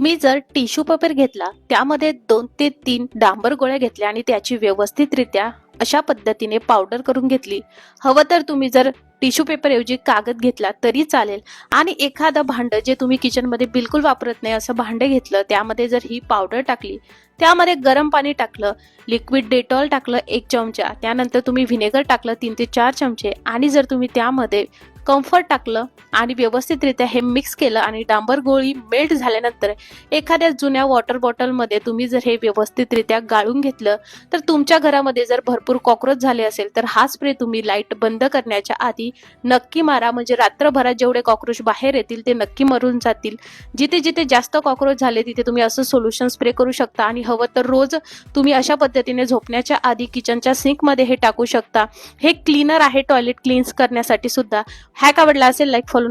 तुम्ही जर tissue paper घेतला, त्यामध्ये 2 ते 3 डांबर गोळ्या घेतल्या आणि त्याची व्यवस्थितरित्या अशा पद्धतीने पावडर करून घेतली. हवं तर तुम्ही जर टिश्यू पेपर ऐवजी कागद घेतला तरी चालेल आणि एखादं भांडं जे तुम्ही किचनमध्ये बिलकुल वापरत नाही असं भांडं घेतलं, त्यामध्ये जर ही पावडर टाकली, त्यामध्ये गरम पाणी टाकलं, लिक्विड डेटॉल टाकलं 1 चमचा, त्यानंतर तुम्ही व्हिनेगर टाकलं 3 ते 4 चमचे आणि जर तुम्ही त्यामध्ये कम्फर्ट टाकलं आणि व्यवस्थितरित्या हे मिक्स केलं आणि डांबर गोळी मेल्ट झाल्यानंतर एखाद्या जुन्या वॉटर बॉटलमध्ये तुम्ही जर हे व्यवस्थितरित्या गाळून घेतलं, तर तुमच्या घरामध्ये जर भरपूर कॉक्रोच झाले असेल तर हा स्प्रे तुम्ही लाईट बंद करण्याच्या आधी नक्की मारा. म्हणजे रात्रभरात जेवढे कॉक्रोच बाहेर येतील ते नक्की मरून जातील. जिथे जिथे जास्त कॉक्रोच झाले तिथे तुम्ही असं सोल्युशन स्प्रे करू शकता आणि हवं तर रोज तुम्ही अशा पद्धतीने झोपण्याच्या आधी किचनच्या सिंकमध्ये हे टाकू शकता. हे क्लीनर आहे टॉयलेट क्लीन्स करण्यासाठी सुद्धा. हॅक आवडला असेल लाईक फॉलो